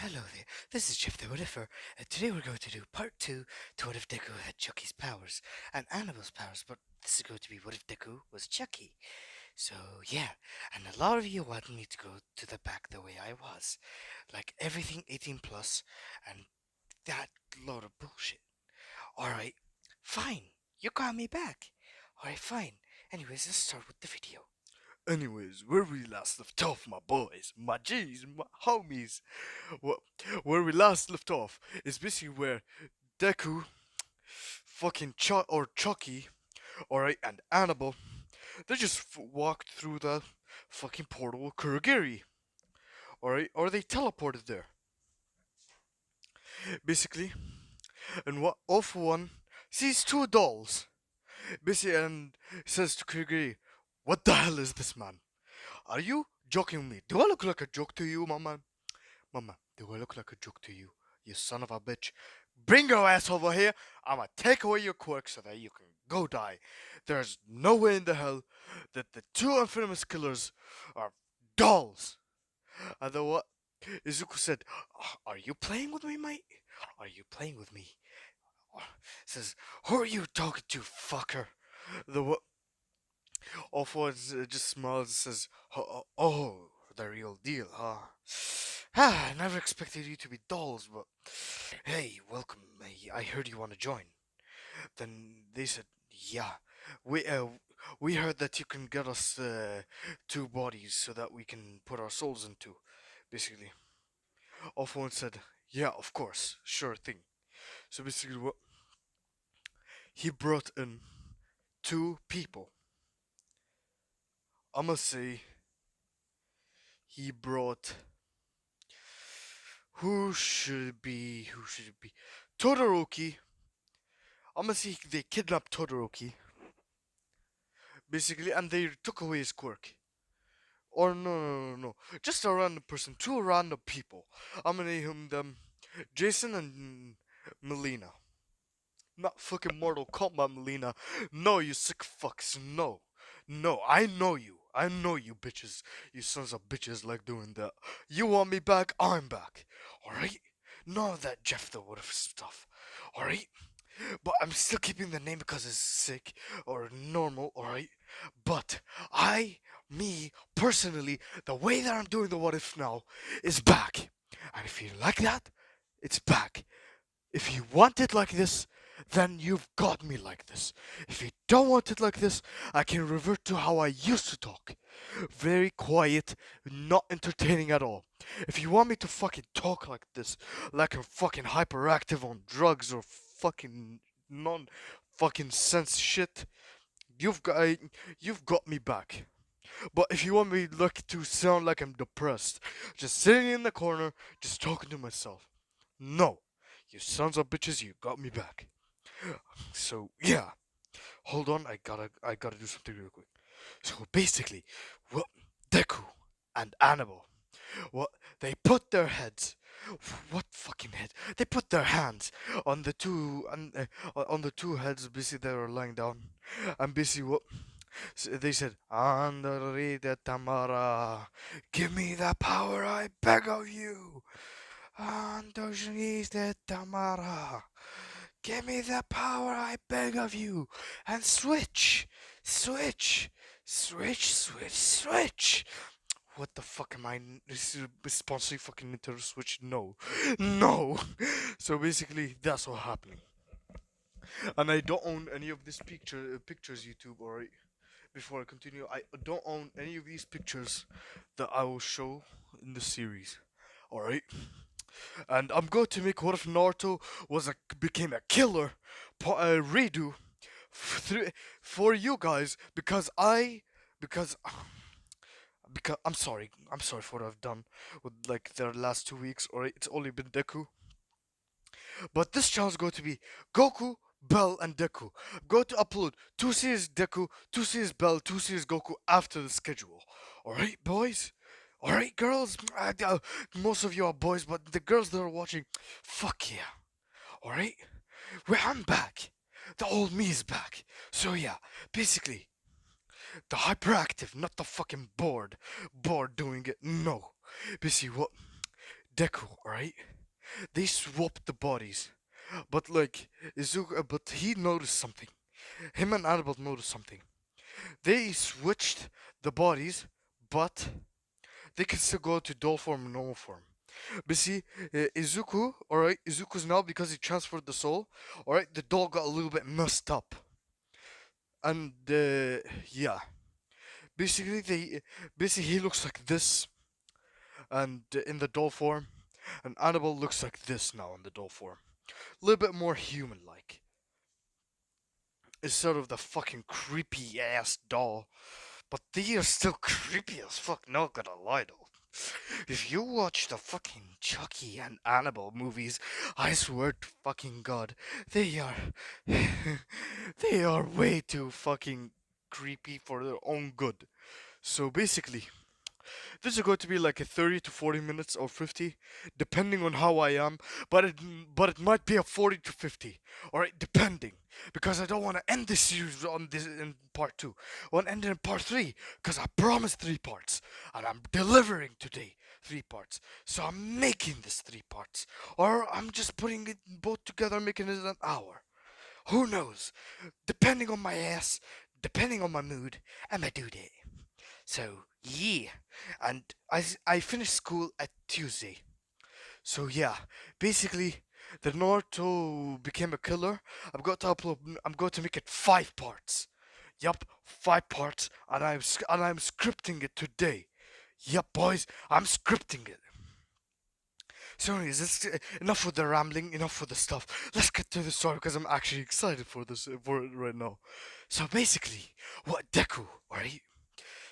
Hello there, this is Jeff the WhatIfer, and today we're going to do part 2 to What If Deku had Chucky's powers and Annabelle's powers, but this is going to be What If Deku Was Chucky. So yeah, and a lot of you wanted me to go to the back the way I was, like everything 18 plus, and that load of bullshit. Alright, fine, you got me back. Alright, fine. Anyways, let's start with the video. Anyways, where we last left off, my boys, my G's, my homies, where we last left off is basically where Deku, fucking Chucky, alright, and Annabelle, they just walked through the fucking portal of Kurogiri, alright, or they teleported there, basically, and what Off One sees two dolls, basically, and says to Kurogiri, "What the hell is this, man? Are you joking with me? Do I look like a joke to you, my man? Mama, do I look like a joke to you? You son of a bitch. Bring your ass over here. I'ma take away your quirk so that you can go die. There's no way in the hell that the two infamous killers are dolls." And then what? Izuku said, "Are you playing with me, mate? Are you playing with me?" Says, "Who are you talking to, fucker?" The what? Offwood just smiles and says, "Oh, the real deal, huh? I never expected you to be dolls, but hey, welcome. I heard you want to join." Then they said, "Yeah, we uh, we heard that you can get us two bodies so that we can put our souls into." Basically, Offwood said, "Yeah, of course, sure thing." So basically, what he brought in two people. I must say, he brought. Who should it be? Who should it be? Todoroki. I'm gonna say they kidnapped Todoroki, basically, and they took away his quirk. Or no. Just a random person, two random people. I'm gonna name them Jason and Melina. Not fucking Mortal Kombat Melina. No, you sick fucks. No, I know you. I know you bitches. You sons of bitches like doing that. You want me back? I'm back. Alright? None of that Jeff the What If stuff. Alright? But I'm still keeping the name because it's sick or normal, alright? But personally, the way that I'm doing the What If now is back. And if you like that, it's back. If you want it like this, then you've got me like this. If you don't want it like this, I can revert to how I used to talk. Very quiet, not entertaining at all. If you want me to fucking talk like this, like I'm fucking hyperactive on drugs or fucking non fucking sense shit, you've got you've got me back. But if you want me to sound like I'm depressed, just sitting in the corner, just talking to myself, no, you sons of bitches, you got me back. So yeah, hold on, I gotta do something real quick. So basically, what Deku and Annabelle, what they put their heads, what fucking head? They put their hands on the two heads. Basically, they were lying down, and basically what they said, "Andare de Tamara, give me the power, I beg of you. Andare de Tamara." Give me the power, I beg of you. And switch. Switch. Switch. What the fuck am I responsible fucking Nintendo Switch? No. No. So basically, that's what happened. And I don't own any of these pictures, YouTube, alright? Before I continue, I don't own any of these pictures that I will show in the series. Alright? And I'm going to make What If Naruto became a killer redo for you guys because I'm sorry for what I've done with like their last 2 weeks. Or it's only been Deku, but this channel is going to be Goku, Bell, and Deku. I'm going to upload 2 series Deku, 2 series Bell, 2 series Goku after the schedule. All right, boys. All right, girls. Most of you are boys, but the girls that are watching, fuck yeah. All right. Well, I'm back. The old me is back. So yeah, basically, the hyperactive, not the fucking bored doing it. No. Basically, what? Deku, alright? They swapped the bodies. But like Izuku, but he noticed something. Him and Annabelle noticed something. They switched the bodies, but they can still go to doll form and normal form. But see, Izuku, alright, Izuku's now because he transferred the soul, alright, the doll got a little bit messed up. And yeah, basically he looks like this, and in the doll form, and Annabelle looks like this now in the doll form, a little bit more human-like instead of the fucking creepy ass doll. But they are still creepy as fuck. Not gonna lie though. If you watch the fucking Chucky and Annabelle movies, I swear to fucking God, they are they are way too fucking creepy for their own good. So basically, this is going to be like a 30 to 40 minutes or 50, depending on how I am. But it might be a 40 to 50. All right, depending, because I don't want to end this series on this in part two. I want to end it in part three, because I promised 3 parts, and I'm delivering today 3 parts. So I'm making this 3 parts, or I'm just putting it both together, making it an hour. Who knows? Depending on my ass, depending on my mood, and my due date. So yeah, and I finished school at Tuesday. So yeah, basically, the Naruto became a killer. I've got to upload. I'm going to make it 5 parts. Yup, 5 parts, and I'm scripting it today. Yup, boys, I'm scripting it. So, anyways, enough with the rambling, enough with the stuff. Let's get to the story because I'm actually excited for this for it right now. So basically, what Deku, alright?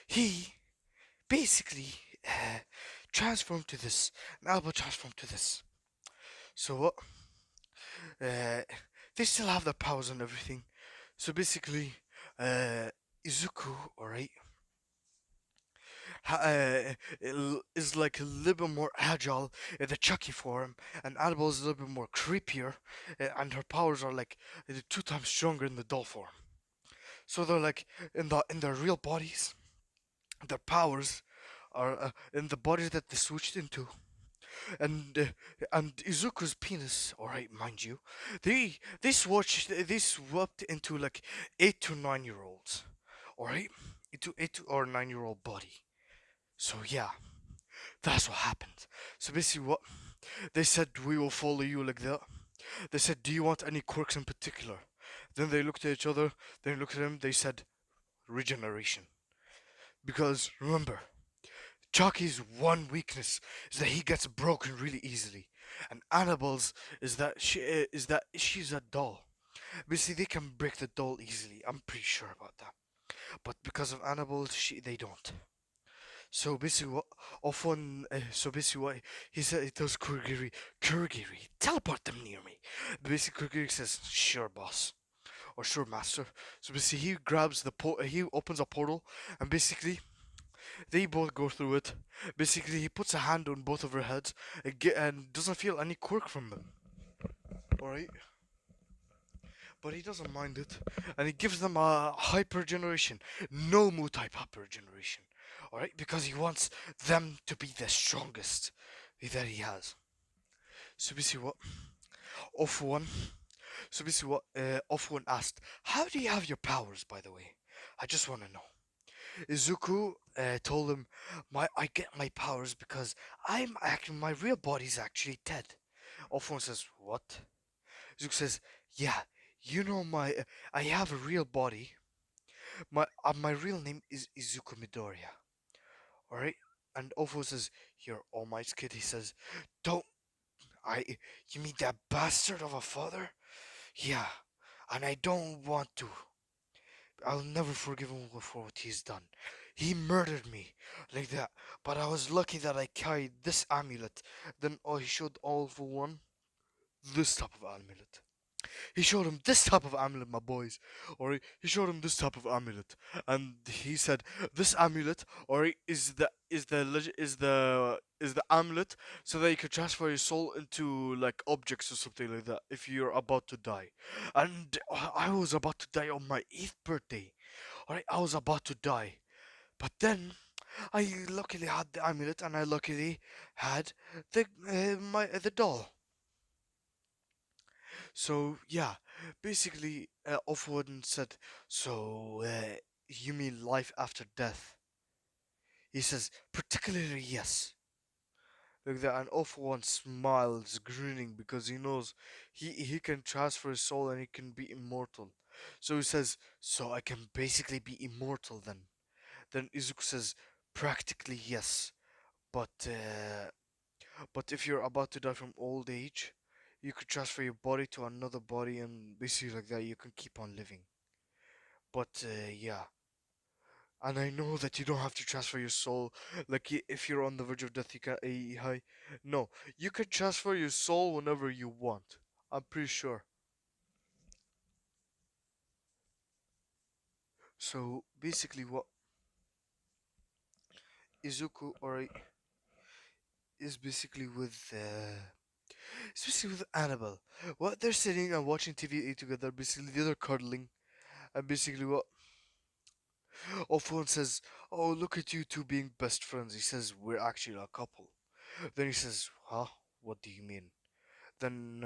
He basically uh, transformed to this. An Alba transformed to this. So what? Uh, they still have their powers and everything. So basically, uh, Izuku, alright, is like a little bit more agile in the Chucky form, and Annabelle is a little bit more creepier, and her powers are like 2 times stronger in the doll form. So they're like in their real bodies, their powers are in the bodies that they switched into, and Izuku's penis, alright, mind you, they swapped into like 8 to 9 year olds, alright, into 8 or 9 year old body. So yeah, that's what happened. So basically, what they said, we will follow you like that. They said, do you want any quirks in particular? Then they looked at each other. They looked at him. They said, regeneration. Because remember, Chucky's one weakness is that he gets broken really easily, and Annabelle's is that she's a doll. Basically, they can break the doll easily. I'm pretty sure about that. But because of Annabelle, they don't. So basically, what he said, he tells Kurgiri, teleport them near me. Basically, Kurgiri says, sure, boss, or sure, master. So basically, he opens a portal, and basically, they both go through it. Basically, he puts a hand on both of her heads and doesn't feel any quirk from them. Alright? But he doesn't mind it. And he gives them a hyper generation. No Mu type hyper generation. Alright? Because he wants them to be the strongest that he has. So basically what? Off one. So basically what? Off one asked, how do you have your powers, by the way? I just want to know. Izuku told him, I get my powers because my real body's actually dead. Alphonse says, what? Izuku says, yeah, you know I have a real body. My real name is Izuku Midoriya. Alright? And Alphonse says, you're All Might's kid. He says, don't, I, you mean that bastard of a father? Yeah, and I don't want to. I'll never forgive him for what he's done. He murdered me like that, but I was lucky that I carried this amulet. Then he showed all for one this type of amulet. He showed him this type of amulet, my boys. Or he showed him this type of amulet, and he said, "This amulet, or is the amulet so that you can transfer your soul into like objects or something like that if you're about to die." And I was about to die on my 8th birthday. Alright, I was about to die, but then I luckily had the amulet, and I luckily had the doll. So yeah, basically, Offwood said, "So you mean life after death?" He says, "Particularly yes." Like that, and Offwood smiles, grinning because he knows he can transfer his soul and he can be immortal. So he says, "So I can basically be immortal then." Then Izuku says, "Practically yes, but if you're about to die from old age, you could transfer your body to another body, and basically like that, you can keep on living. But yeah, and I know that you don't have to transfer your soul. Like if you're on the verge of death, you can. Hi, no, you can transfer your soul whenever you want. I'm pretty sure. So basically, what Izuku or is basically with especially with Annabelle. What they're sitting and watching TV together. Basically, they're cuddling, and basically what Alphonse says, "Oh, look at you two being best friends." He says, "We're actually a couple." Then he says, "Huh? What do you mean?" Then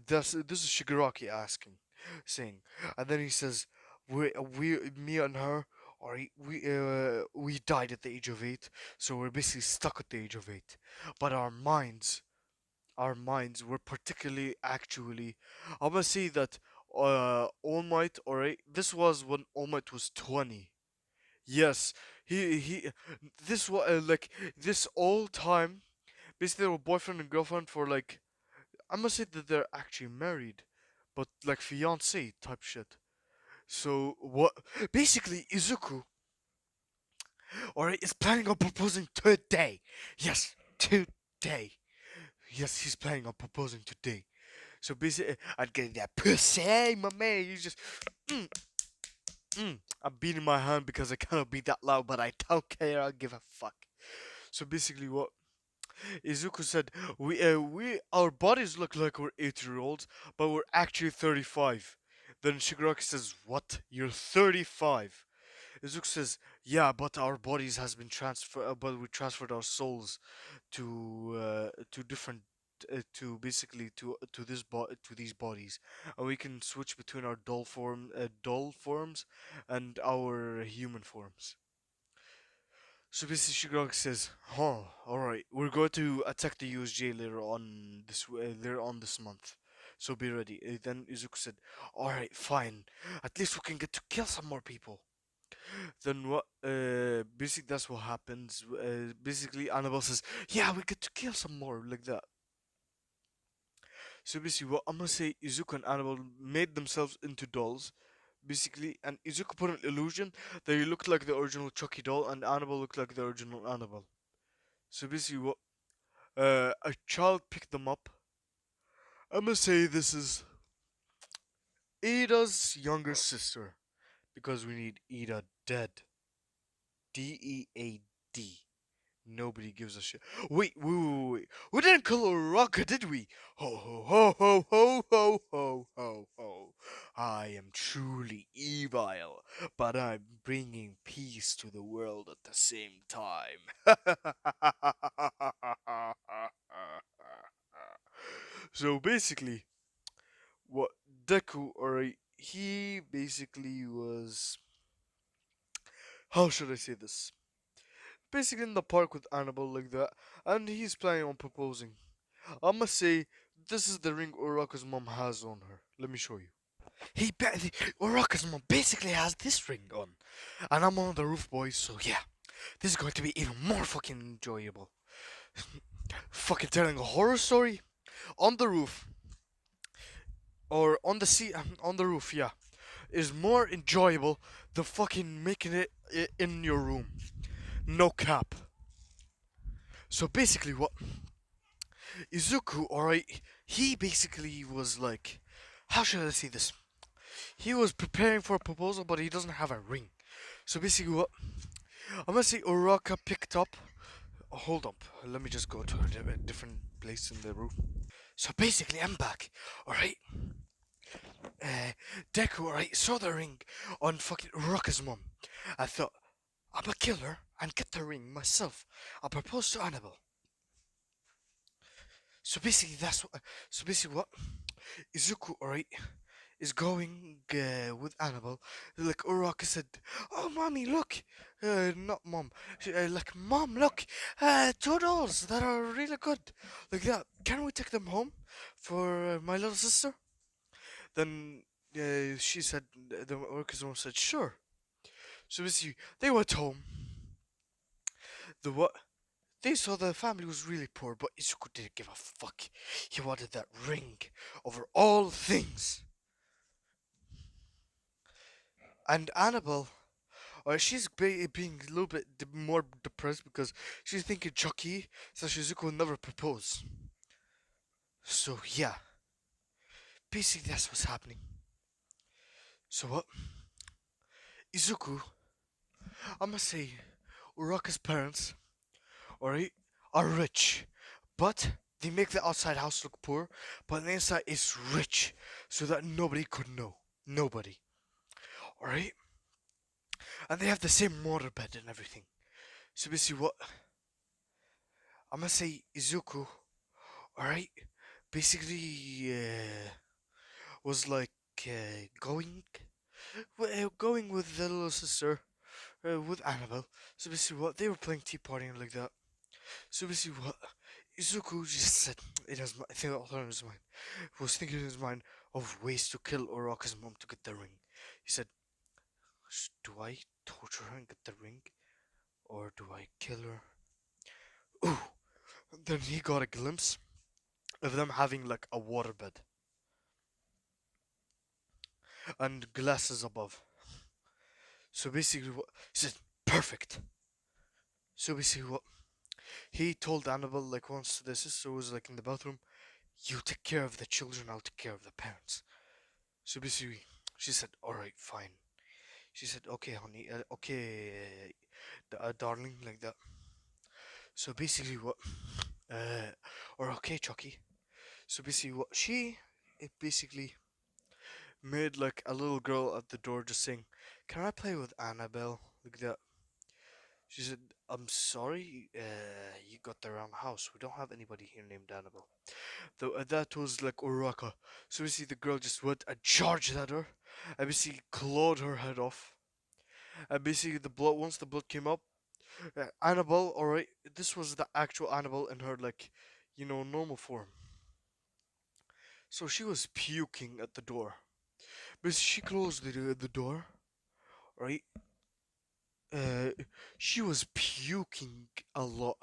this is Shigaraki asking, saying, and then he says, me and her, or we died at the age of 8, so we're basically stuck at the age of 8. But our minds were particularly actually, I'm gonna say that All Might, alright, this was when All Might was 20. Yes, he this was like this all time. Basically, they were boyfriend and girlfriend for like, I must say that they're actually married, but like fiance type shit. So what? Basically, Izuku, alright, is planning on proposing today. Yes, today. Yes, he's planning on proposing today. So basically, I'd get that pussy, my man. You just, mm, I'm beating my hand because I cannot be that loud, but I don't care. I give a fuck. So basically, what Izuku said, our bodies look like we're 8-year-olds, but we're actually 35. Then Shigaraki says, "What? You're 35?" Izuku says, "Yeah, but our bodies has been transferred, but we transferred our souls to different." To basically to these bodies, and we can switch between our doll forms, and our human forms. So basically, Shigaraki says, "Huh, all right, we're going to attack the USJ later on this month, so be ready." Then Izuku said, "All right, fine. At least we can get to kill some more people." Then what? Basically, that's what happens. Basically, Annabelle says, "Yeah, we get to kill some more like that." So basically, what I'm gonna say, Izuku and Annabelle made themselves into dolls. Basically, and Izuku put an illusion that he looked like the original Chucky doll, and Annabelle looked like the original Annabelle. So basically, what a child picked them up. I'm gonna say this is Ida's younger sister because we need Ida dead. Dead. Nobody gives a shit. Wait. We didn't kill Uraka, did we? Ho ho ho ho ho ho ho ho ho. I am truly evil, but I'm bringing peace to the world at the same time. So basically, what Deku, or he basically was, how should I say this? Basically in the park with Annabelle like that, and he's planning on proposing. I must say, this is the ring Uraka's mom has on her. Let me show you. Uraka's mom basically has this ring on, and I'm on the roof, boys. So yeah, this is going to be even more fucking enjoyable. Fucking telling a horror story on the roof, or on the sea, on the roof. Yeah, is more enjoyable than fucking making it in your room. No cap. So basically, what Izuku, alright, he basically was like, how should I say this? He was preparing for a proposal, but he doesn't have a ring. So basically, what I'm gonna say, Uraka picked up. Hold up, let me just go to a different place in the room. So basically, I'm back. Alright, Deku, alright, saw the ring on fucking Uraka's mom. I thought, I'm gonna kill her. and get the ring myself. I'll propose to Annabelle. So basically, that's what. So basically, what Izuku, alright, is going with Annabelle. Like Uraka said, "Oh, mommy, look, not mom, like mom, look, two dolls that are really good, like that. Can we take them home for my little sister?" Then she said, the Uraka's mom said, "Sure." So basically, they went home. The what? They saw the family was really poor, but Izuku didn't give a fuck. He wanted that ring over all things. And Annabelle, she's being a little bit more depressed because she's thinking Chucky, so Shizuku will never propose. So yeah, basically that's what's happening. So what? Izuku, I must say, Uraka's parents, alright, are rich, but they make the outside house look poor, but the inside is rich, so that nobody could know. Nobody. Alright? And they have the same waterbed and everything. So basically what? I must say, Izuku, alright, basically was like going with the little sister, with Annabelle. So basically what? They were playing tea party and like that. So basically what? Izuku just said in his mind, I think all in his mind, was thinking in his mind of ways to kill Uraka's mom to get the ring. He said, do I torture her and get the ring? Or do I kill her? Ooh! Then he got a glimpse of them having like a waterbed and glasses above. So basically, what he said, perfect. So basically, what he told Annabelle, like once the sister was like in the bathroom, you take care of the children, I'll take care of the parents. So basically, she said, all right, fine. She said, okay, honey, okay, darling, like that. So basically, what, or okay, Chucky. So basically, what it basically made like a little girl at the door just saying, "Can I play with Annabelle?" Like that. She said, "I'm sorry, you got the wrong house. We don't have anybody here named Annabelle." Though that was like Uraka. So basically, the girl just went and charged at her, and basically clawed her head off. And basically, the blood once the blood came up, Annabelle. All right, this was the actual Annabelle in her like, normal form. So she was puking at the door. But she closed the door, right? Uh, she was puking a lot.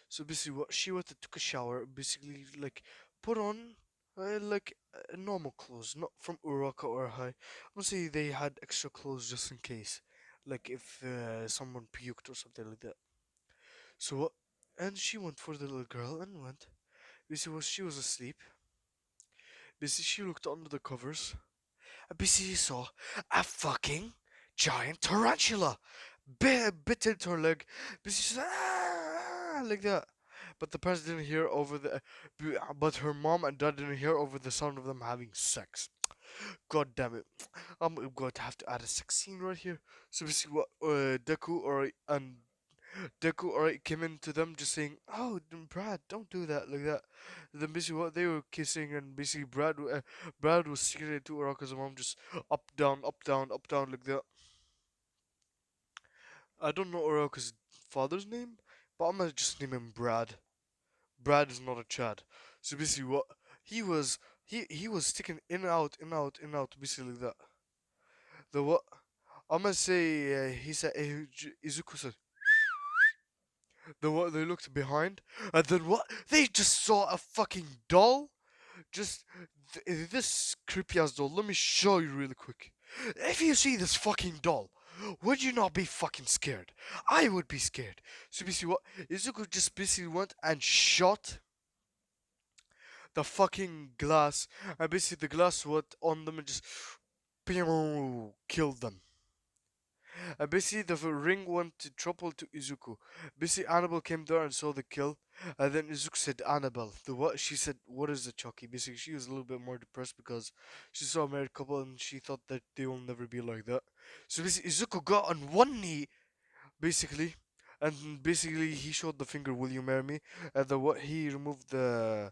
So basically, what she went and took a shower, basically like put on like normal clothes, not from Uraka or Hai. I'm gonna say they had extra clothes just in case, like if someone puked or something like that. So what? And she went for the little girl and went. Basically, she was asleep. Basically, she looked under the covers. And basically, saw a fucking giant tarantula bit into her leg. But she's like that. But the parents didn't hear over but her mom and dad didn't hear over the sound of them having sex. God damn it! I'm going to have to add a sex scene right here. So basically, what Deku alright came into them just saying, "Oh, Brad, don't do that like that." Then basically what they were kissing and basically Brad was sticking it to Uraka's mom just up down up down up down like that. I don't know Uraka's father's name, but I'm gonna just name him Brad. Brad is not a Chad. So basically what he was sticking in and out in and out in and out basically like that. The what I'm gonna say he said Izuku said the what they looked behind and then what they just saw a fucking doll. Just this creepy ass doll. Let me show you really quick. If you see this fucking doll, would you not be fucking scared? I would be scared. So basically, what Izuku just basically went and shot the fucking glass, and basically the glass went on them and just killed them. And basically the ring went to trouble to Izuku. Basically Annabelle came there and saw the kill. And then Izuku said, Annabelle, the what? She said, what is the Chucky? Basically she was a little bit more depressed because she saw a married couple and she thought that they will never be like that. So basically Izuku got on one knee. basically, and basically he showed the finger, "Will you marry me?" And the what he removed the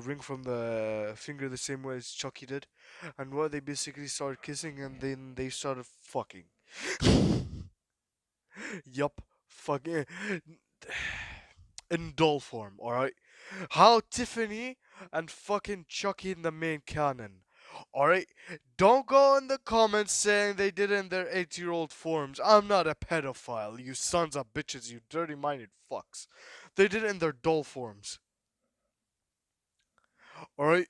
ring from the finger the same way as Chucky did, and what they basically started kissing, and then they started fucking. Yup, fucking in doll form. All right, how Tiffany and fucking Chucky in the main canon. Alright? Don't go in the comments saying they did it in their 8-year-old forms. I'm not a pedophile, you sons of bitches, you dirty minded fucks. They did it in their doll forms. Alright?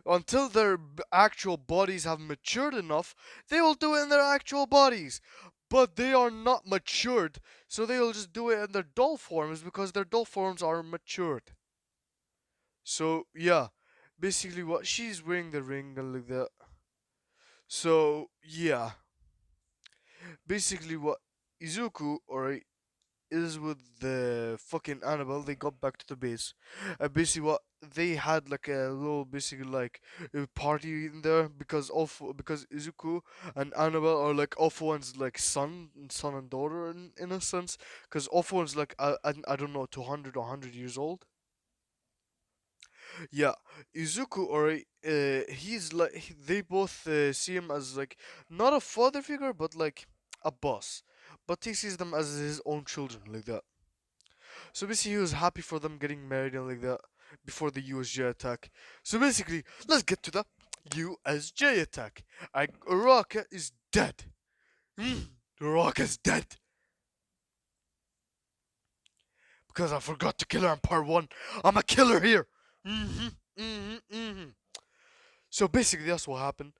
Until their actual bodies have matured enough, they will do it in their actual bodies. But they are not matured, so they will just do it in their doll forms because their doll forms are matured. So, yeah. Basically, what she's wearing the ring and like that. So, yeah. Basically what Izuku or is with the fucking Annabelle, they got back to the base. And basically what they had like a little basically like a party in there because Izuku and Annabelle are like One's like son and daughter in a sense. Because One's like I don't know 200 or 100 years old. Yeah, Izuku or he's like they both see him as like not a father figure but like a boss, but he sees them as his own children like that. So basically, he was happy for them getting married and like that before the USJ attack. So basically, let's get to the USJ attack. Uraka is dead. Uraka is dead because I forgot to kill her in part one. I'm a killer here. hmm So basically, that's what happened.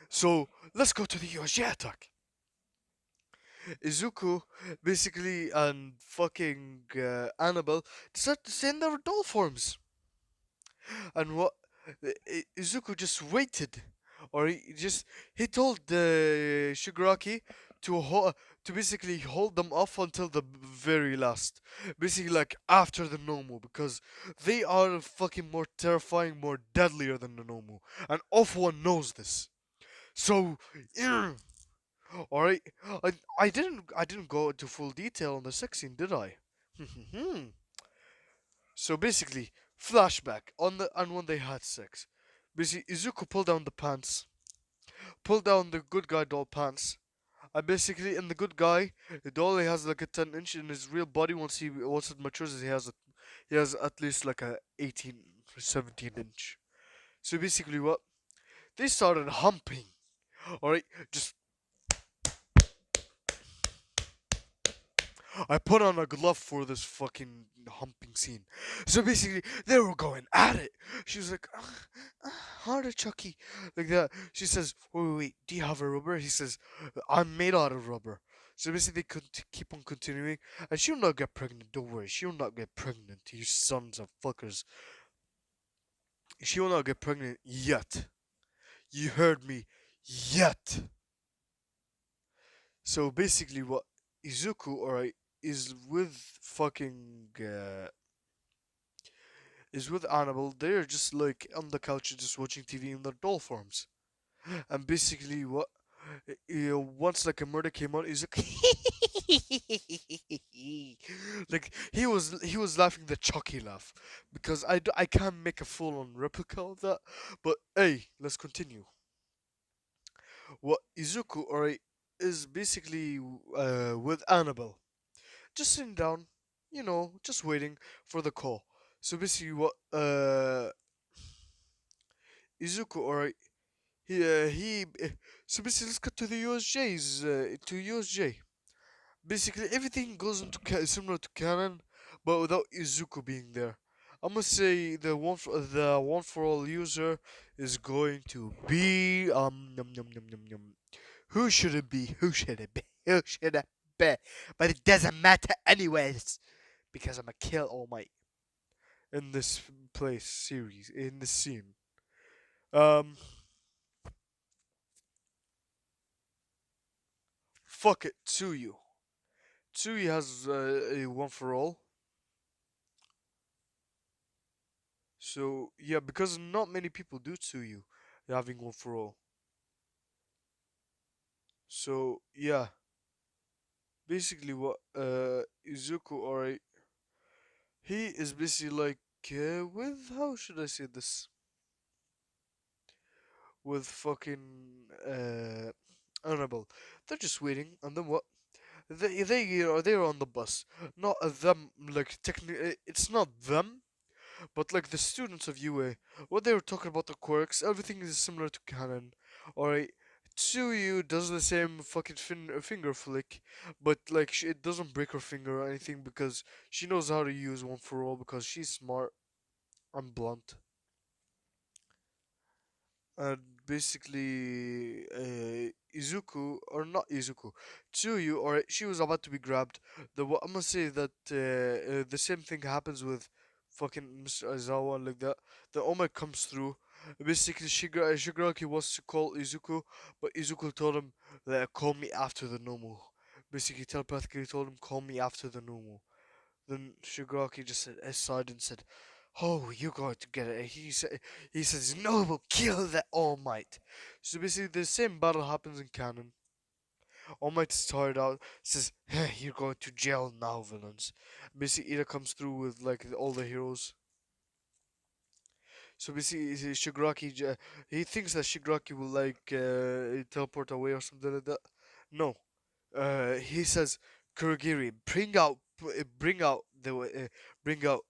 So let's go to the USJ attack. Izuku basically and fucking Annabelle decide to send their doll forms. And what Izuku just waited, or he told Shigaraki to basically hold them off until the very last, basically like after the Nomu, because they are fucking more terrifying, more deadlier than the Nomu, and One knows this. So, all right, I didn't go into full detail on the sex scene, did I? So basically, flashback on the and when they had sex. Basically, Izuku pulled down the pants, pulled down the good guy doll pants. And basically, in the good guy, the doll he has like a 10 inch in his real body. Once it matures, he has at least like a 18 or 17 inch. So basically, what they started humping. All right, just I put on a glove for this fucking humping scene. So basically, they were going at it. She was like, harder, Chucky. Like that. She says, wait, do you have a rubber? He says, I'm made out of rubber. So basically, they could keep on continuing. And she'll not get pregnant, don't worry. She'll not get pregnant, you sons of fuckers. She will not get pregnant yet. You heard me. Yet. So basically, what Izuku, alright, is with fucking is with Annabelle. They're just like on the couch, just watching TV in their doll forms. And basically, what once like a murder came out, he's like, like he was laughing the Chucky laugh because I can't make a full on replica of that. But hey, let's continue. What Izuku alright is basically with Annabelle, just sitting down, just waiting for the call. So basically, what Izuku, alright, so basically, let's cut to the USJ's, to USJ. Basically, everything goes into similar to canon, but without Izuku being there. I'm gonna say the one for all user is going to be num, num, num, num, num. Who should it be? Who should it be? Who should it be? But it doesn't matter anyways, because I'm a kill All Might in this place series in this scene. Um, fuck it, Tsuyu. Tsuyu has a one for all. So yeah, because not many people do Tsuyu having one for all. So yeah, basically what Izuku, alright, he is basically like with how should I say this? With fucking Annabelle. They're just waiting, and then what? They're on the bus. Not them, like technically, it's not them, but like the students of UA. What they were talking about the quirks, everything is similar to canon. Alright, Tsuyu does the same fucking finger flick, but like it doesn't break her finger or anything because she knows how to use one for all because she's smart and blunt. And basically Izuku or not Izuku, Tsuyu, or she was about to be grabbed. I'm gonna say that the same thing happens with fucking Mr. Aizawa like that. The Oma comes through. Basically, Shigaraki wants to call Izuku, but Izuku told him that call me after the normal. Basically, telepathically told him call me after the normal. Then Shigaraki just said, aside and said, "Oh, you're going to get it." He says, "No, we'll kill that All Might." So basically, the same battle happens in canon. All Might started out, says, "Hey, you're going to jail now, villains." Basically, Ida comes through with like all the heroes. So basically, he thinks that Shigaraki will like teleport away or something like that. No, he says, "Kurogiri, bring out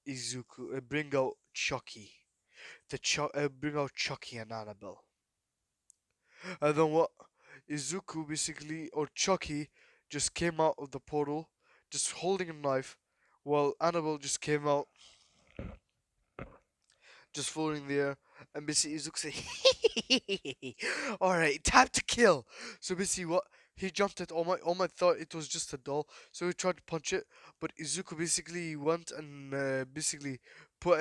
Izuku, bring out Chucky, bring out Chucky and Annabelle." And then what? Izuku basically or Chucky just came out of the portal, just holding a knife, while Annabelle just came out, just floating there, and basically Izuku say, "Alright, time to kill." So basically, what he jumped at All Might. All Might thought it was just a doll, so he tried to punch it, but Izuku basically went and basically put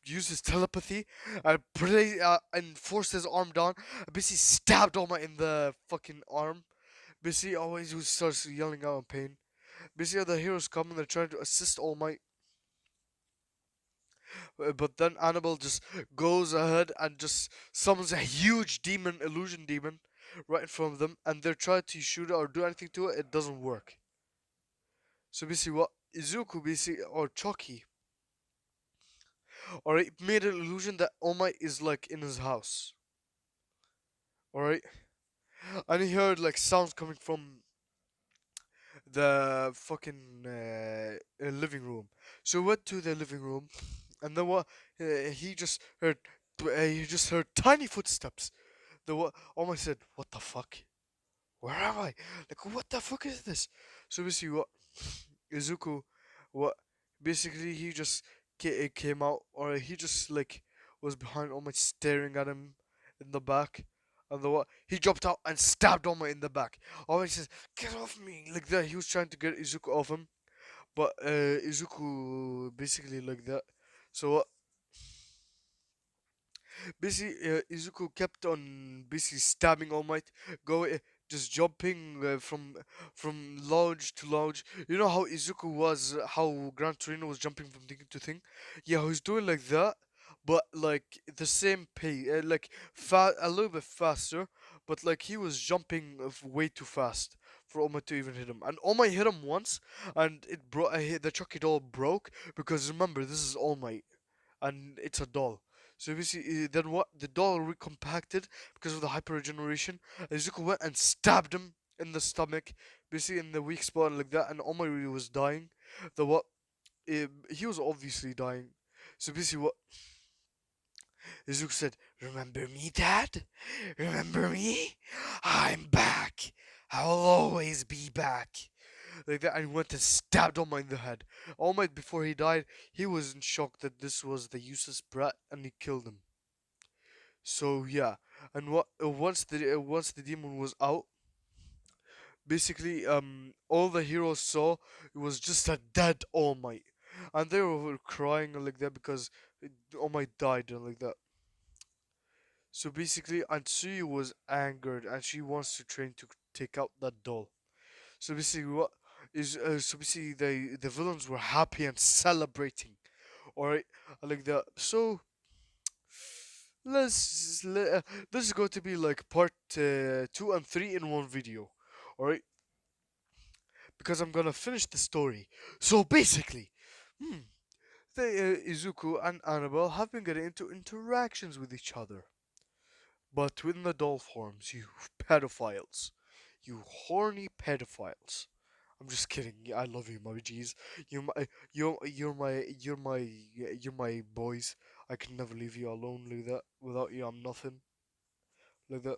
used his telepathy and forced his arm down, and basically stabbed All Might in the fucking arm. Basically, always he starts yelling out in pain. Basically, the heroes come and they're trying to assist All Might. But then Annabelle just goes ahead and just summons a huge demon, illusion demon, right in front of them, and they're trying to shoot it or do anything to it. It doesn't work. So basically, what Izuku basically or Chucky, alright, made an illusion that All Might is like in his house, alright, and he heard like sounds coming from the fucking living room. So he went to the living room, and then what? He just heard tiny footsteps. The what? Almost said, "What the fuck? Where am I? Like, what the fuck is this?" So basically, what Izuku, what basically he just came out, or he just like was behind Almighty, staring at him in the back, and the what? He jumped out and stabbed Almighty in the back. Almighty says, "Get off me!" Like that. He was trying to get Izuku off him, but Izuku basically like that. So what? Basically, Izuku kept on basically stabbing All Might, just jumping from lounge to lounge. You know how Izuku was, how Gran Torino was jumping from thing to thing. Yeah, he was doing like that, but like the same pace, like a little bit faster. But like he was jumping way too fast for All Might to even hit him. And All Might hit him once, and it broke. The Chucky doll broke because remember this is All Might and it's a doll. So basically, then what? The doll recompacted because of the hyper regeneration. Izuku went and stabbed him in the stomach, basically in the weak spot like that, and Omari was dying. The what? He was obviously dying. So basically, what Izuku said, "Remember me, Dad? Remember me? I'm back. I'll always be back." Like that, and went and stabbed All Might in the head. All Might, before he died, he was in shock that this was the useless brat, and he killed him. So yeah, and what once the demon was out, basically all the heroes saw it was just a dead All Might, and they were crying like that because All Might died and like that. So basically, Ansui was angered, and she wants to train to take out that doll. So basically, what is so basically the villains were happy and celebrating. All right, like that. So this is going to be like part 2 and 3 in one video. All right, because I'm gonna finish the story. So basically, hmm, Izuku and Annabelle have been getting into interactions with each other, but within the doll forms. You pedophiles, you horny pedophiles. I'm just kidding. I love you, my G's. You're my boys. I can never leave you alone like that. Without you, I'm nothing like that.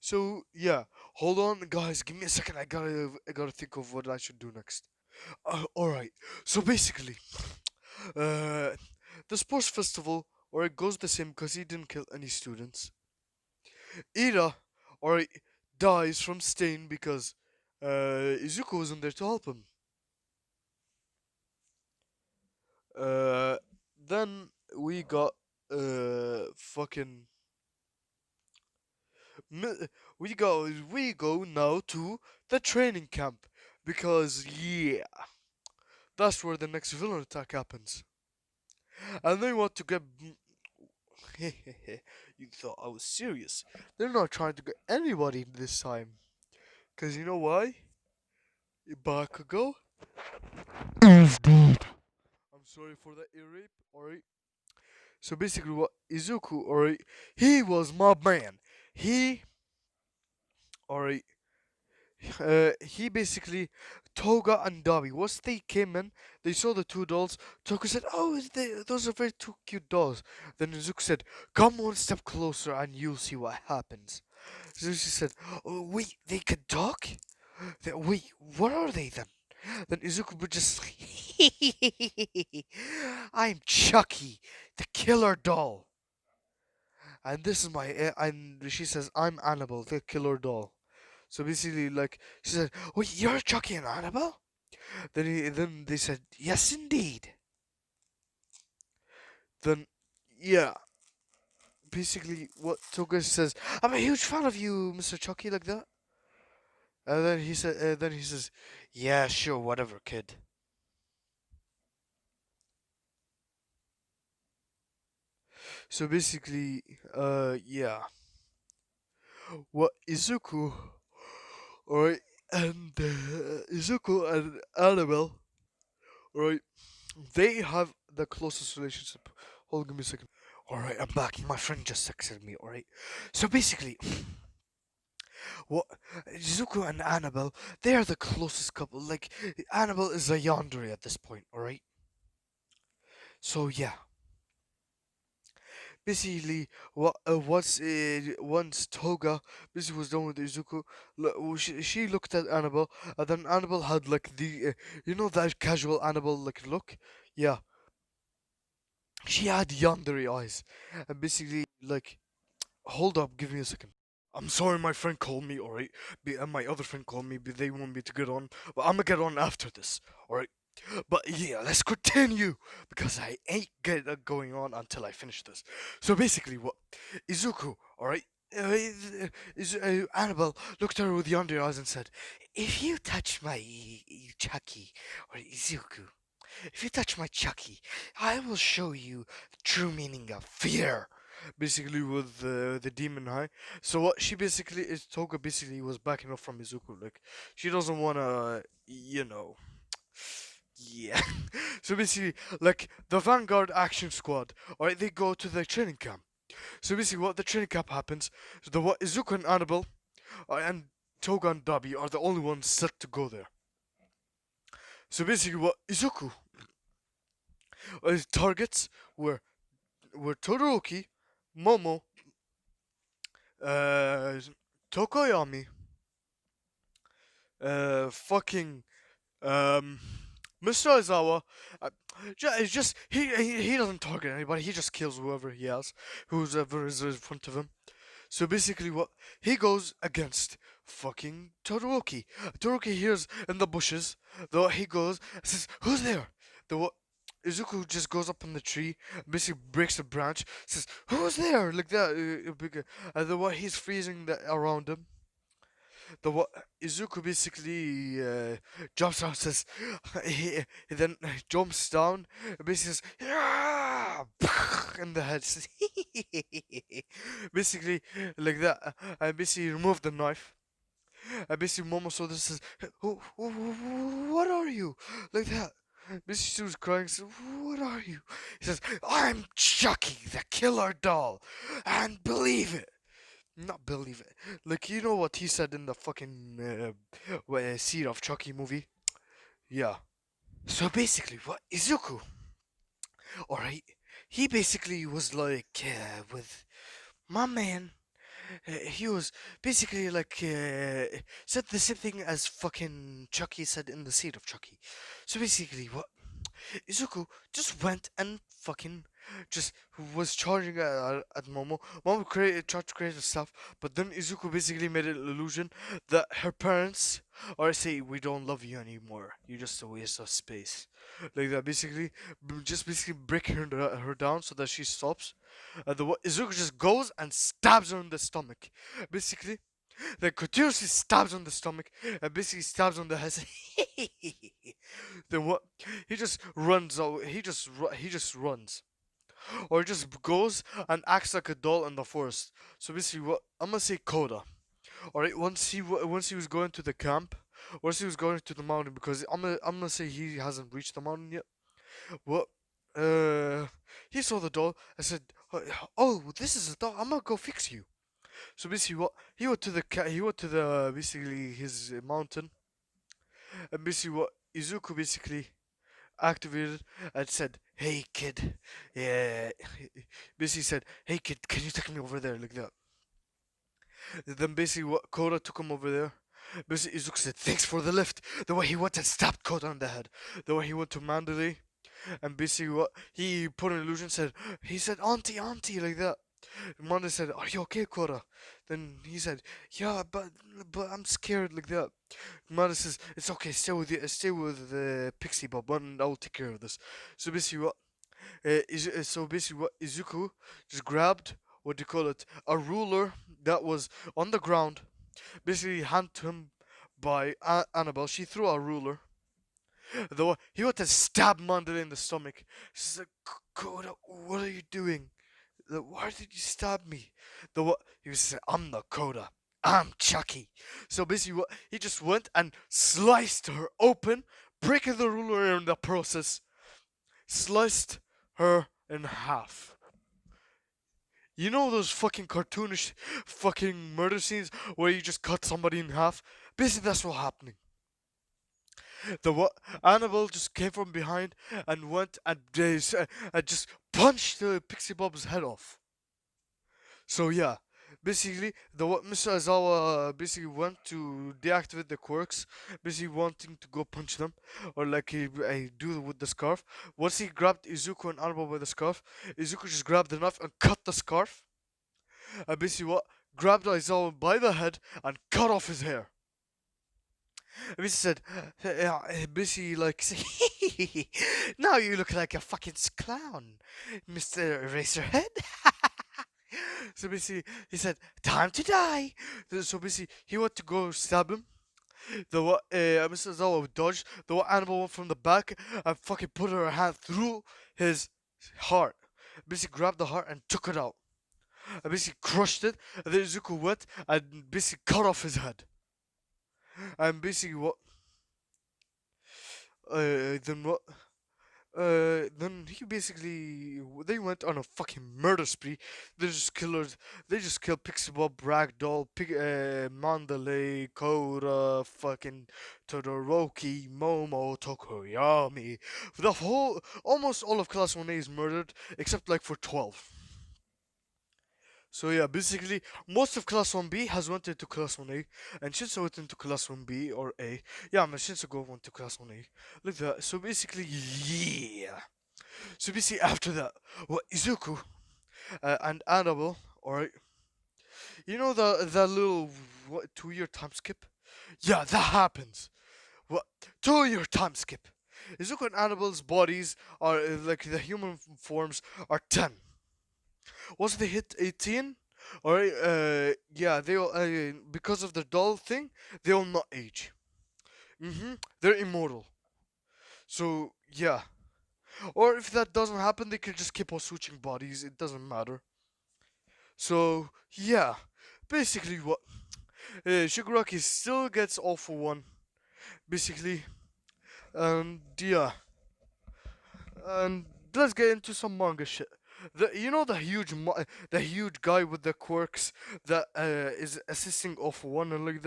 So yeah, hold on, guys. Give me a second. I gotta think of what I should do next. All right. So basically, uh, the sports festival, or it goes the same because he didn't kill any students. Ira, or dies from stain because Izuku wasn't there to help him. Uh, then we got fucking we go now to the training camp because yeah, that's where the next villain attack happens. And they want to get. You thought I was serious. They're not trying to get anybody this time. Cause you know why? Bakugo. I'm sorry for the ear rape. Alright. So basically, what Izuku, alright, he was my man. He, alright, he basically Toga and Dabi. Once they came in, they saw the two dolls. Toga said, "Oh, those are very two cute dolls." Then Izuku said, "Come one step closer, and you'll see what happens." So she said, "Oh, wait, they can talk? Wait, what are they then?" Then Izuku would just, "I'm Chucky, the killer doll." And this is and she says, "I'm Annabelle, the killer doll." So basically, like, she said, "Wait, you're Chucky and Annabelle?" Then they said, "Yes, indeed." Then, yeah, basically, what Toga says, "I'm a huge fan of you, Mr. Chucky," like that. And then he says, "Yeah, sure, whatever, kid." So basically, yeah, what alright, and Izuku and Annabelle, alright, they have the closest relationship. Hold on, give me a second. Alright, I'm back. My friend just texted me, alright? So basically, what Izuku and Annabelle, they are the closest couple. Like, Annabelle is a yandere at this point, alright? So yeah. Basically, once Toga basically was done with Izuku, she looked at Annabelle, and then Annabelle had like that casual Annabelle like look, yeah, she had yandere eyes, and basically like, hold up, give me a second. I'm sorry, my friend called me, alright? And my other friend called me, but they want me to get on. But I'm gonna get on after this, alright? But yeah, let's continue because I ain't going on until I finish this. So basically, what Izuku, alright? Annabelle looked at her with yonder eyes and said, "If you touch my Chucky or Izuku, if you touch my Chucky, I will show you the true meaning of fear." Basically, with the demon high. So what she basically is, Toga basically was backing off from Izuku. Like, she doesn't wanna, yeah. So basically, like the Vanguard Action Squad, alright, they go to the training camp. So basically, what the training camp happens, so the what Izuku and Annabelle, and Toga and Dabi are the only ones set to go there. So basically, what Izuku his targets were Todoroki, Momo, uh, Tokoyami, fucking Mr. Aizawa. It's just he doesn't target anybody. He just kills whoever he has, whoever is in front of him. So basically, what he goes against fucking Todoroki. Todoroki hears in the bushes. Though he goes, says, "Who's there?" The what? Izuku just goes up on the tree, basically breaks the branch, says, "Who's there?" Like that. And the what? He's freezing around him. The what? Izuku basically jumps out, says, he then jumps down, basically says, "Yeah!" in the head, says, basically like that. I basically remove the knife. And basically Momo saw this and says, what are you? Like that. Basically she was crying, said, what are you? He says, I'm Chucky, the killer doll. And believe it. Not believe it. Like, you know what he said in the fucking Seed of Chucky movie? Yeah. So basically, what Izuku, alright, he basically was like, with my man, he was basically like said the same thing as fucking Chucky said in the Seed of Chucky. So basically, what Izuku just went and fucking just was charging at Momo. Momo tried to create stuff, but then Izuku basically made an illusion that her parents are say we don't love you anymore. You're just a waste of space, like that. Basically, just basically breaking her down so that she stops. Izuku just goes and stabs her in the stomach. Basically, then continuously stabs on the stomach and basically stabs on the head. Then what? He just runs out. He just runs, or just goes and acts like a doll in the forest. So basically, what I'm gonna say, Koda. All right, once he was going to the camp, once he was going to the mountain, because I'm gonna say he hasn't reached the mountain yet. What? Uh, he saw the doll. I said, "Oh, this is a doll. I'm gonna go fix you." So basically, what he went to the basically his mountain, and basically what Izuku basically activated and said, "Hey kid, yeah." Basically said, "Hey kid, can you take me over there like that?" Then basically what Koda took him over there. Basically Izuku said, "Thanks for the lift." The way he went and stabbed Koda on the head. The way he went to Mandalay, and basically what he put an illusion said, he said, "Auntie, auntie," like that. Manda said, "Are you okay, Kora?" Then he said, "Yeah, but I'm scared like that." Manda says, "It's okay. Stay with the Pixie Bob, and I'll take care of this." So basically, what Izuku just grabbed what do you call it, a ruler that was on the ground, basically handed to him by Annabelle. She threw a ruler. Though he went to stab Manda in the stomach. She's like, "Koda, what are you doing? Why did you stab me?" The what? He was saying, "I'm the Coda. I'm Chucky." So basically, what he just went and sliced her open, breaking the ruler in the process. Sliced her in half. You know those fucking cartoonish fucking murder scenes where you just cut somebody in half? Basically, that's what happening. The what? Annabelle just came from behind and went and just punched the Pixie Bob's head off. So yeah, basically the what Mr. Aizawa basically went to deactivate the quirks, basically wanting to go punch them, or like he do with the scarf. Once he grabbed Izuku and Annabelle by the scarf, Izuku just grabbed the knife and cut the scarf. And basically what grabbed Aizawa by the head and cut off his hair. And basically said, basically like, now you look like a fucking clown, Mr. Eraserhead. So basically, he said, "Time to die." So basically, he went to go stab him. The what? Mr. Zawa dodged. The what animal went from the back and fucking put her hand through his heart. Basically, grabbed the heart and took it out. And basically crushed it. And then Izuku went and basically cut off his head. And basically what? Then what? Then he basically they went on a fucking murder spree. They just killed. They just killed Pixie Bob, Ragdoll, Mandalay, Koda, fucking Todoroki, Momo, Tokoyami. The whole, almost all of Class 1A is murdered except like for 12. So yeah, basically most of Class 1B has went into Class 1A, and Shinzo went into Class 1B or A. Yeah, man, Shinzo went to Class 1A. Look at that. So basically, yeah. So basically, after that, what Izuku and Annabelle, alright, you know the little what 2 year time skip? Yeah, that happens. What 2 year time skip? Izuku and Annabelle's bodies are like the human forms are 10. Once they hit 18, alright, yeah, they'll because of the doll thing, they'll not age. They're immortal. So yeah. Or if that doesn't happen, they can just keep on switching bodies. It doesn't matter. So yeah, basically what? Shigaraki still gets all for one, basically. And yeah, and let's get into some manga shit. The huge guy with the quirks that is assisting all for one and like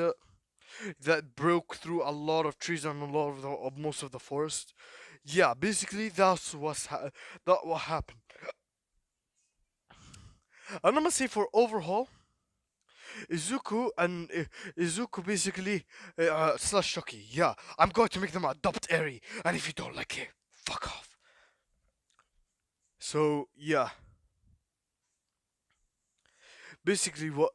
that broke through a lot of trees and a lot of most of the forest. Yeah, basically that what happened. And I'm gonna say for overhaul, Izuku basically slash Shoki. Yeah, I'm going to make them adopt Eri, and if you don't like it, fuck off. So yeah, basically what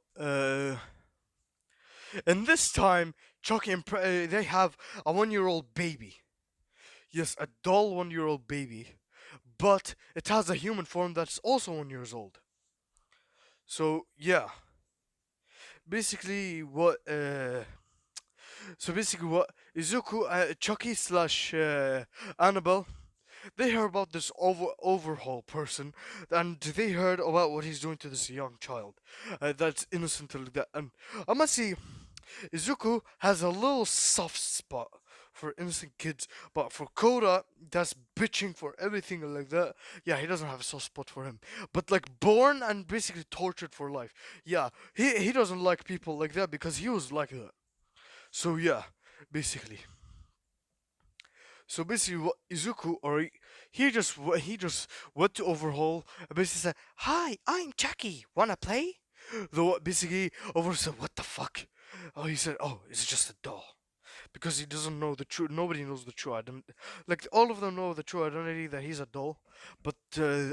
and this time Chucky and they have a 1 year old baby. Yes, a doll 1 year old baby, but it has a human form that's also 1 years old. So yeah, basically what what Izuku, Chucky slash Annabelle, they heard about this overhaul person, and they heard about what he's doing to this young child, that's innocent like that. And I must say, Izuku has a little soft spot for innocent kids, but for Koda, that's bitching for everything like that. Yeah, he doesn't have a soft spot for him. But like born and basically tortured for life. Yeah, he doesn't like people like that because he was like that. So yeah, basically. So basically, what Izuku or he just went to overhaul and basically said, "Hi, I'm Chucky. Wanna play?" Though basically over said, "What the fuck?" Oh, he said, "Oh, it's just a doll." Because he doesn't know the true. Nobody knows the true identity. Like all of them know the true identity that he's a doll, but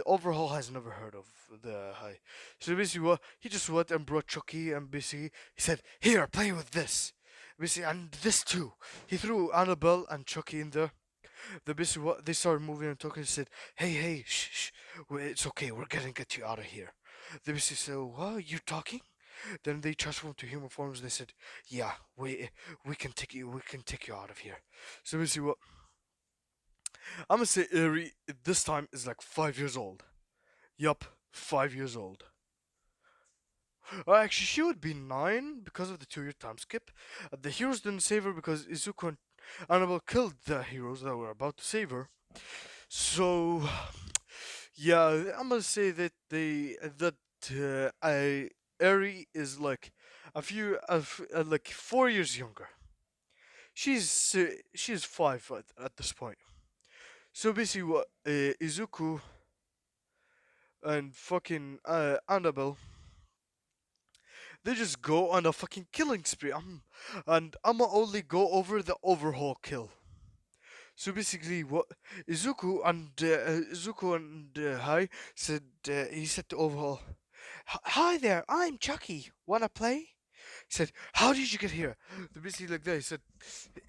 Overhaul has never heard of the high. So basically, what he just went and brought Chucky, and basically he said, "Here, play with this." Basically, and this too. He threw Annabelle and Chucky in there. The basically what they started moving and talking. He said, "Hey, hey, shh, shh, it's okay. We're gonna get you out of here." They basically said, "What? You talking?" Then they transformed to human forms. They said, "Yeah, we can take you out of here." So basically, what I'm gonna say, Eri this time is like 5 years old. Yup, 5 years old. Actually, she would be 9 because of the 2 year time skip. The heroes didn't save her because Izuku and Annabelle killed the heroes that were about to save her. So, yeah, I'm gonna say that Eri is like like 4 years younger. She's 5 at this point. So basically, what Izuku and fucking Annabelle, they just go on a fucking killing spree. And I'ma only go over the overhaul kill. So basically, what Izuku and Hai said, he said to overhaul, "Hi there, I'm Chucky. Wanna play?" He said, "How did you get here?" So basically like that. He said,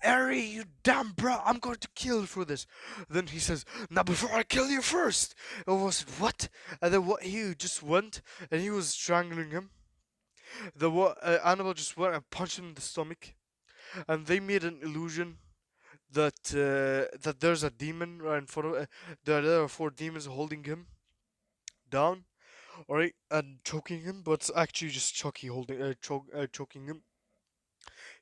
"Eri, you damn bro, I'm going to kill you for this." Then he says, "Now before I kill you first." And I said, "What?" And then what? He just went and he was strangling him. The what? Annabelle just went and punched him in the stomach, and they made an illusion that there's a demon right in front of. There are 4 demons holding him down, alright, and choking him, but it's actually just Chucky choking him.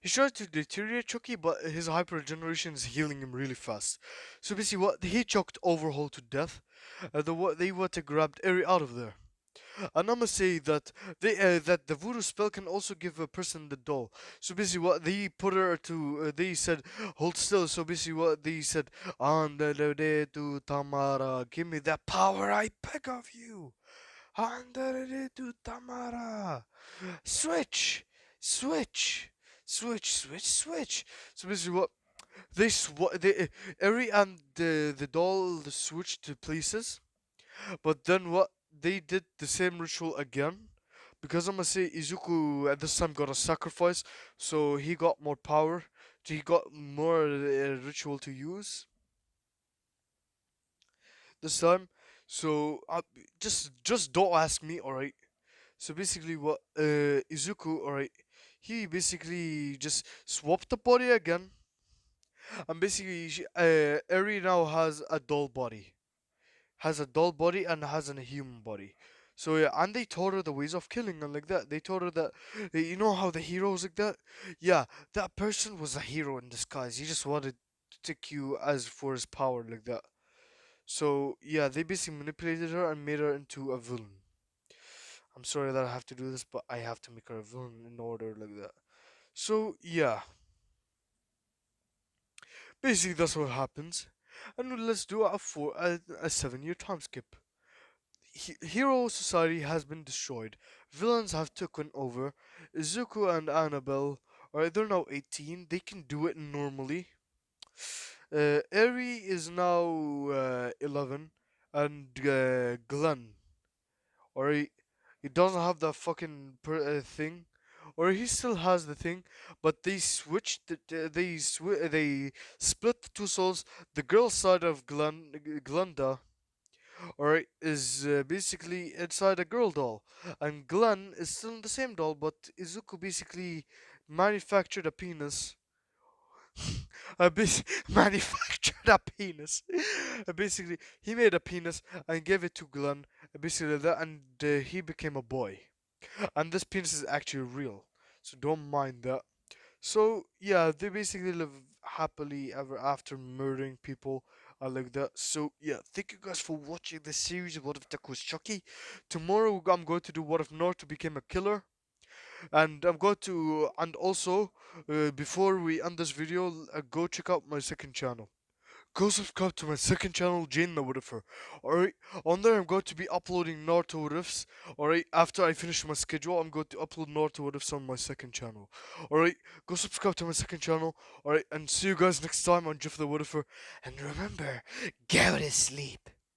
He's trying to deteriorate Chucky, but his hyper regeneration is healing him really fast. So basically, what he choked Overhaul to death. They went to grab Eri out of there. And I'ma say that that the voodoo spell can also give a person the doll. So basically, what they put her to, they said, hold still. So basically, what they said, Andale to Tamara, give me that power I beg of you. Andale to Tamara, switch, switch, switch. So basically, what they Eri and the doll switched to places. But then what? They did the same ritual again. Because I'm gonna say Izuku at this time got a sacrifice, so he got more power. He got more ritual to use this time. So just don't ask me, alright? So basically, what Izuku, alright? He basically just swapped the body again, and basically, Eri now has a doll body, and has a human body. So yeah, and they taught her the ways of killing and like that. They taught her that, you know how the heroes like that. Yeah, that person was a hero in disguise. He just wanted to take you as for his power like that. So yeah, they basically manipulated her and made her into a villain. I'm sorry that I have to do this, but I have to make her a villain in order like that. So yeah, basically that's what happens. And let's do a 7 year time skip. Hero society has been destroyed. Villains have taken over. Izuku and Annabelle are they're now 18. They can do it normally. Eri is now 11, and Glenn, or he doesn't have that fucking thing, or he still has the thing, but they switched. They split the two souls. The girl side of Glenda, alright, is basically inside a girl doll, and Glenn is still in the same doll, but Izuku basically manufactured a penis. Manufactured a penis. Basically, he made a penis and gave it to Glenn. Basically, that, and he became a boy. And this penis is actually real, so don't mind that. So yeah, they basically live happily ever after, murdering people. I like that. So yeah, thank you guys for watching this series of What If Deku Was Chucky. Tomorrow I'm going to do What If Naruto Became a Killer, and I'm going to, and also before we end this video, go check out my second channel. Go subscribe to my second channel, Jane the WhatIfer. Alright, on there I'm going to be uploading Naruto what ifs. Alright, after I finish my schedule, I'm going to upload Naruto what ifs on my second channel. Alright, go subscribe to my second channel. Alright, and see you guys next time on Jeff the WhatIfer. And remember, go to sleep.